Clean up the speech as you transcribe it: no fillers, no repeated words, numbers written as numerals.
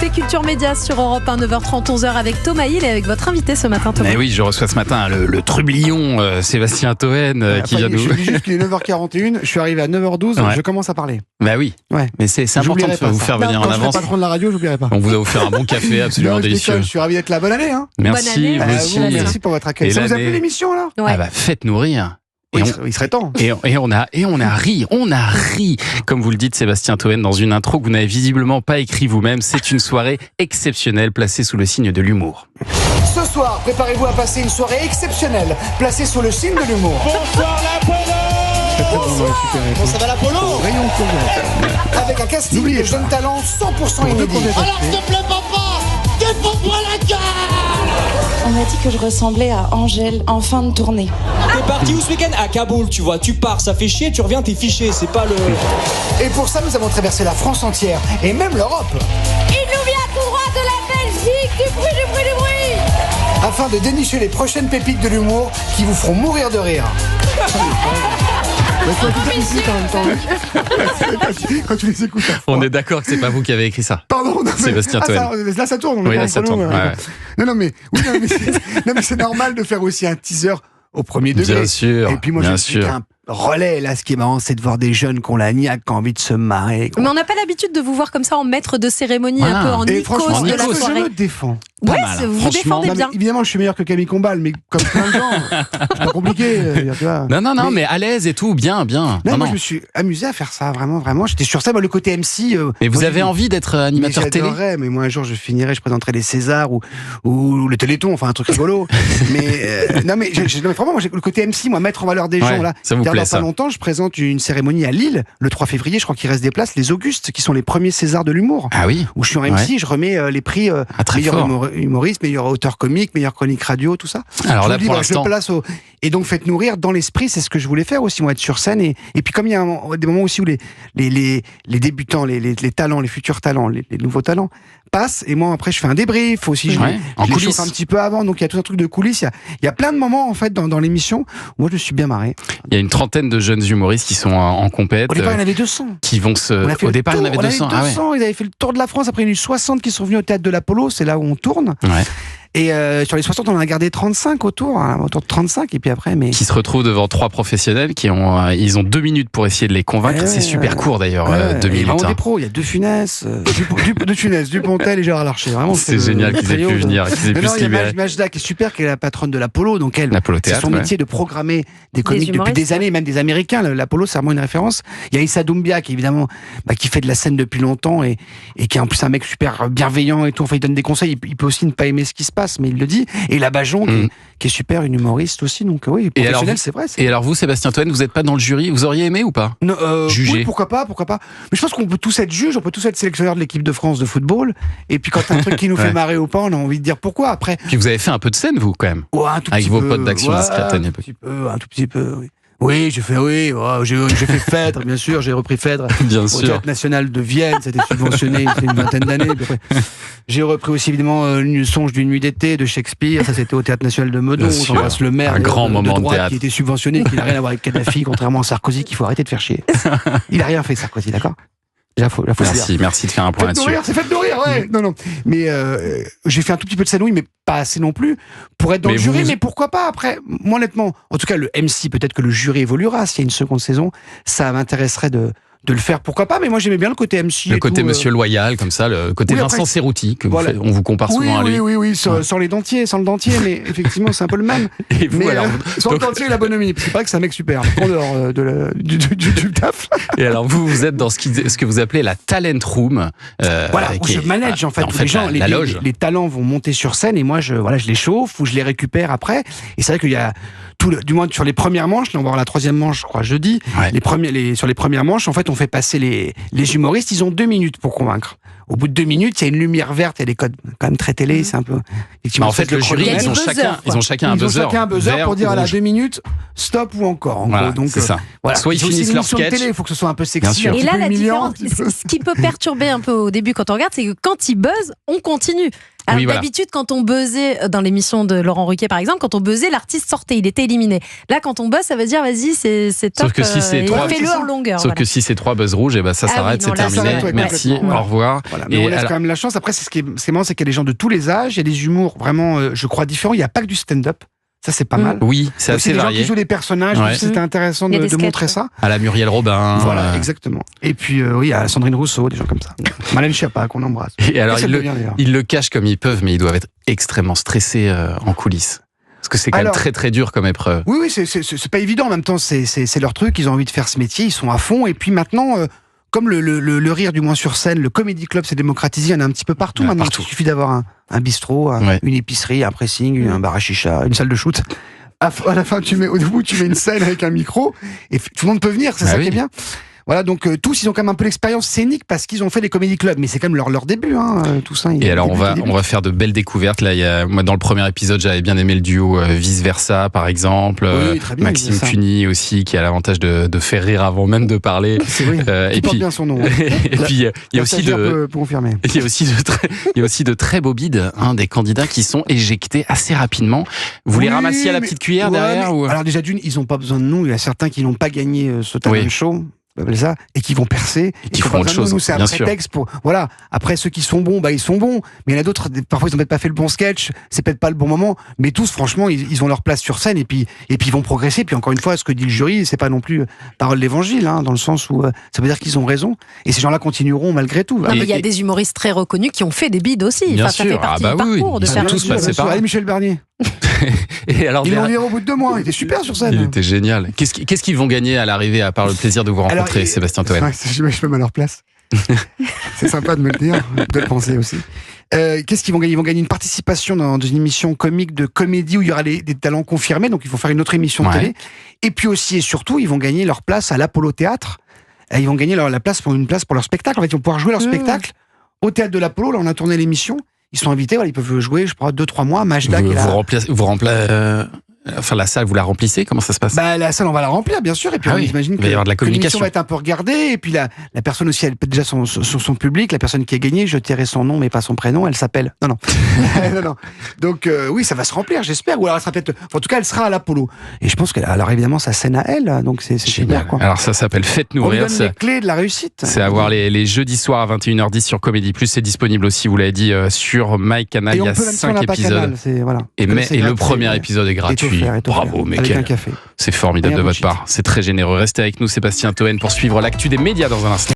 écoutez Culture Média sur Europe 1, 9h30, 11h avec Thomas Hill et avec votre invité ce matin, Thomas. Mais oui, je reçois ce matin le trublion Sébastien Toen qui vient nous... Je dis juste qu'il est 9h41, je suis arrivé à 9h12, Ouais. je commence à parler. Bah oui, Ouais. mais c'est important J'oublierai de pas vous ça. faire venir Quand en je serai avance. patron de la radio, j'oublierai pas. On vous a offert un bon café absolument Non, je délicieux. déconne, je suis ravi d'être là. Bonne année, hein. Merci, Bonne année. vous Ah, aussi. oui, merci pour votre accueil. Et Ça vous a l'année- plu l'émission là? Ouais. Ah bah faites-nous rire. Oui, Et il serait temps. Et on a ri, comme vous le dites Sébastien Toen, dans une intro que vous n'avez visiblement pas écrit vous-même. C'est une soirée exceptionnelle placée sous le signe de l'humour. Ce soir, préparez-vous à passer une soirée exceptionnelle, placée sous le signe de l'humour. Bonsoir l'Apollo. Bon, ça va l'Apollo? Rayon courgette. Avec un casting N'oubliez de jeunes talents 100% inédits. Alors s'il te plaît papa, défonce-moi la gueule. On m'a dit que je ressemblais à Angèle en fin de tournée. T'es parti où ce week-end? À Kaboul, tu vois, tu pars, ça fait chier, tu reviens, t'es fiché, c'est pas le... Et pour ça, nous avons traversé la France entière, et même l'Europe, Il nous vient tout droit de la Belgique, du bruit. afin de dénicher les prochaines pépites de l'humour qui vous feront mourir de rire. Quand tu les écoutes. On est d'accord que c'est pas vous qui avez écrit ça. Pardon, non, mais- Sébastien Toen. Là ça tourne. On est Oui, pas là, en ça polo, tourne, ouais. Non, mais c'est normal de faire aussi un teaser au premier degré. Bien sûr, Et puis moi, bien je suis sûr. un relais. Là, ce qui est marrant, c'est de voir des jeunes qui ont la niaque, qui ont envie de se marrer. Mais on n'a pas l'habitude de vous voir comme ça en maître de cérémonie, Voilà. un peu en Et icône franchement, de la Nikos, je soirée. me défends. Pas Ouais, mal, vous vous franchement. défendez Non, mais bien. évidemment, je suis meilleur que Camille Combal, mais comme plein de gens, c'est pas compliqué. Tu vois. Non, mais à l'aise et tout, bien. Non, moi, je me suis amusé à faire ça, vraiment. J'étais sur ça, moi, le côté MC. Mais vous moi, avez envie d'être animateur télé? J'adorerais, mais moi, un jour, je finirais, je présenterais les Césars ou le Téléthon, enfin, un truc rigolo. mais non, mais vraiment, moi, j'ai le côté MC, moi, mettre en valeur des Ouais, gens, là. ça vous Dans plaît, pas ça. longtemps, je présente une cérémonie à Lille, le 3 février, je crois qu'il reste des places, les Augustes, qui sont les premiers Césars de l'humour. Ah oui. Où je suis en MC, je remets les prix très meilleur fort. humoriste, meilleur auteur comique, meilleur chronique radio, tout ça. Alors Je là, vous dis, pour voilà, je le l'instant, place et donc faites nourrir dans l'esprit, c'est ce que je voulais faire aussi, moi, être sur scène. Et puis comme il y a des moments aussi où les débutants, les talents, les futurs talents, les nouveaux talents passent, et moi après je fais un débrief aussi, je Ouais, en les coulisses. chauffe un petit peu avant, donc il y a tout un truc de coulisses, il y a plein de moments en fait dans l'émission où moi je me suis bien marré. il y a une trentaine de jeunes humoristes qui sont en compète, Au départ il y en avait 200. qui vont se... On a fait Au le départ, il y en tour, avait 200. Ah ouais. Ils avaient fait le tour de la France, après il y en a eu 60 qui sont venus au théâtre de l'Apollo, c'est là où on tourne. Ouais. Et sur les 60, on en a gardé 35 autour de 35, et puis après, mais... Qui se retrouvent devant trois professionnels ils ont 2 minutes pour essayer de les convaincre. Ouais, C'est super court d'ailleurs, Ouais, 2 et minutes. vraiment hein. des pros, il y a De Funès, Dupontel et Gérard Larcher. Vraiment, C'est le génial qu'ils aient trio pu de- venir, qu'ils aient Mais pu non, se il y a libérer. Majda qui est super, qui est la patronne de l'Apollo, donc elle, L'Apollo c'est Théâtre, son ouais. métier de programmer des comiques depuis humoristes, des années, même des Américains. L'Apollo, c'est vraiment une référence. Il y a Issa Doumbia qui évidemment, qui fait de la scène depuis longtemps et qui est en plus un mec super bienveillant et tout. Enfin, il donne des conseils. Il peut aussi ne pas aimer ce qui se passe, mais il le dit. Et la Bajon, qui est super, une humoriste aussi. Donc oui, Et alors, professionnelle, c'est vrai. Et alors vous, Sébastien Toen, vous n'êtes pas dans le jury? Vous auriez aimé ou pas? Non, Juger. oui, pourquoi pas. Mais je pense qu'on peut tous être juges, on peut tous être sélectionneurs de l'équipe de France de football. Et puis quand t'as un truc qui nous Ouais. fait marrer ou pas, on a envie de dire pourquoi. Après, Puis vous avez fait un peu de scène, vous, quand même. ouais, un tout Avec petit vos peu, potes d'Action Discrète à un l'époque. tout petit peu, oui. Oui, j'ai fait Phèdre, bien sûr, j'ai repris Phèdre Bien au sûr. Théâtre National de Vienne, c'était subventionné il y a une vingtaine d'années. Puis après, j'ai repris aussi évidemment Le Songe d'une nuit d'été de Shakespeare, ça c'était au Théâtre National de Meudon, Bien sûr. j'embrasse le maire Un grand de moment de droite théâtre. qui était subventionné, qui n'a rien à voir avec Kadhafi, contrairement à Sarkozy, qu'il faut arrêter de faire chier. Il a rien fait Sarkozy, d'accord? Déjà, faut le dire. Merci de faire un point Faites là-dessus. nourrir, c'est fait nourrir, ouais. Non. Mais j'ai fait un tout petit peu de scène, oui, mais pas assez non plus pour être dans Mais le jury. vous- Mais pourquoi pas après? Moi, honnêtement, en tout cas, le MC, peut-être que le jury évoluera s'il y a une seconde saison. Ça m'intéresserait de le faire. Pourquoi pas? Mais moi, j'aimais bien le côté MC. Le et côté tout, Monsieur Loyal, comme ça, le côté Oui, après, Vincent Cerruti, que voilà. on vous compare souvent à lui. Oui, sans les dentiers, sans le dentier, mais effectivement, c'est un peu le même. Et vous, Mais alors, sans le dentier et la bonhomie. C'est vrai que c'est un mec super. En dehors du taf. et alors vous êtes dans ce que vous appelez la talent room. Voilà, où qui je est- manage en fait, où les gens, la loge. les talents vont monter sur scène et moi je les chauffe ou je les récupère après. Et c'est vrai qu'il y a du moins sur les premières manches, là on va voir la troisième manche, je crois, jeudi. Ouais. Sur les premières manches, en fait, on fait passer les humoristes. Ils ont 2 minutes pour convaincre. Au bout de 2 minutes, il y a une lumière verte, il y a des codes quand même très télé, c'est un peu. Bah, en fait, le jury, Il y a des ils ont buzzers, chacun un buzzer. Ils ont chacun un buzzer vert pour dire ou à la rouge. 2 minutes, stop ou encore. En Voilà, gros. Donc, c'est ça. voilà. Soit ils ont aussi finissent une leur émission de sketch. télé, il faut que ce soit un peu sexy. Bien sûr. un Et petit là, peu la humiliant. différence, ce qui peut perturber un peu au début quand on regarde, c'est que quand ils buzzent, on continue. Alors, Oui, voilà. d'habitude, quand on buzzait dans l'émission de Laurent Ruquier, par exemple, quand on buzzait, l'artiste sortait, il était éliminé. Là, quand on buzz, ça veut dire, vas-y, c'est top. Sauf que si c'est et trois- fais-le en longueur. Sauf voilà. que si c'est 3 buzz rouges, et ben ça Ah s'arrête, oui, non, c'est là, ça terminé. s'arrête, ouais, Merci, complètement. au revoir. Voilà. Mais Et on laisse alors- quand même la chance. Après, c'est ce qui est marrant, c'est qu'il y a des gens de tous les âges, il y a des humours vraiment, je crois, différents. Il n'y a pas que du stand-up. Ça, c'est pas mal. Oui, c'est Il y a aussi assez des gens varié. qui jouent des personnages. Ouais. C'était intéressant Il y a de des sketchs, montrer ouais. ça. À la Muriel Robin. Voilà, exactement. Et puis, oui, il y a Sandrine Rousseau, des gens comme ça. Malène Schiappa, qu'on embrasse. Et alors, Ça ils le le, devient, d'ailleurs. ils le cachent comme ils peuvent, mais ils doivent être extrêmement stressés en coulisses. Parce que c'est quand même Alors- très très dur comme épreuve. Oui, c'est pas évident. En même temps, c'est leur truc. Ils ont envie de faire ce métier. Ils sont à fond. Et puis maintenant, comme le rire, du moins sur scène, le comédie club s'est démocratisé. Il y en a un petit peu partout Ouais, maintenant. partout. Il suffit d'avoir un bistrot, Ouais. une épicerie, un pressing, un bar à chicha, une salle de shoot. À la fin, au début, tu mets une scène avec un micro et tout le monde peut venir. C'est Ah ça oui. qui est bien. Voilà, donc tous, ils ont quand même un peu l'expérience scénique parce qu'ils ont fait des comédie clubs. Mais c'est quand même leur début, hein, tout ça. Et alors, Début. on va faire de belles découvertes. Là, moi, dans le premier épisode, j'avais bien aimé le duo Vice Versa, par exemple. Oui, très bien, Maxime ça. Cuny aussi, qui a l'avantage de faire rire avant même de parler. C'est vrai. Et Qui porte puis, bien son nom. et puis, il y a La aussi stagiaire de. peut confirmer. Il y a aussi de très beaux bids, des candidats qui sont éjectés assez rapidement. Vous les Oui, ramassiez à la mais- petite cuillère ouais, derrière mais- ou... Alors déjà d'une, ils n'ont pas besoin de nous. Il y a certains qui n'ont pas gagné ce talent Oui. show, on appelle ça, et qui vont percer. Et qui Ils ont feront pas autre besoin de chose, nous. C'est un bien sûr. prétexte pour. Voilà. Après, ceux qui sont bons, ils sont bons. Mais il y en a d'autres. Parfois, ils n'ont peut-être pas fait le bon sketch. C'est peut-être pas le bon moment. Mais tous, franchement, ils ont leur place sur scène et puis ils vont progresser. Puis encore une fois, ce que dit le jury, c'est pas non plus parole d'évangile, hein, dans le sens où ça veut dire qu'ils ont raison. Et ces gens-là continueront malgré tout. Non, mais il y a des humoristes très reconnus qui ont fait des bides aussi. Bien Ça sûr. fait partie Ah bah du oui, parcours de ils sont faire tous un passés duo. par là. Allez, Michel Bernier. Et alors, Ils l'ont viré au bout de 2 mois. Il était super sur scène. il était génial. Qu'est-ce qu'ils vont gagner à l'arrivée, à part le plaisir de vous rencontrer, Alors, Sébastien Toen? Ouais, je me mets à leur place. C'est sympa de me le dire, de le penser aussi. Qu'est-ce qu'ils vont gagner? Ils vont gagner une participation dans une émission comique de comédie où il y aura des talents confirmés, donc ils vont faire une autre émission de Ouais. télé. Et puis aussi et surtout, ils vont gagner leur place à l'Apollo Théâtre. Et ils vont gagner une place pour leur spectacle. En fait, ils vont pouvoir jouer leur spectacle au Théâtre de l'Apollo. Là, on a tourné l'émission. Ils sont invités, voilà, ils peuvent jouer, je crois, 2-3 mois. Majda, qui est là. Enfin, la salle, vous la remplissez? Comment ça se passe? Bah, la salle, on va la remplir, bien sûr. Et puis, Ah on oui, imagine il va y avoir de la que l'émission communication. va être un peu regardée. Et puis, la personne aussi, elle peut déjà son public. La personne qui a gagné, je tairai son nom, mais pas son prénom. Elle s'appelle. Non. Non. Donc, oui, ça va se remplir, j'espère. Ou alors, elle sera peut-être. En tout cas, elle sera à l'Apollo. Et je pense qu'elle alors évidemment, sa scène à elle. Donc, c'est super, quoi. Alors, ça s'appelle Faites-nous On lui rire. donne les clés de la réussite. C'est à voir les jeudis soirs à 21h10 sur Comédie Plus. C'est disponible aussi, vous l'avez dit, sur MyCanal. Et Il y on a peut même si on 5 n'a pas épisodes. Canal, c'est- voilà. Et C'est le gratuit, premier épisode est gratuit. Bravo, mais avec un café. c'est formidable Rien de de votre shit. part. C'est très généreux. Restez avec nous, Sébastien Toen, pour suivre l'actu des médias dans un instant.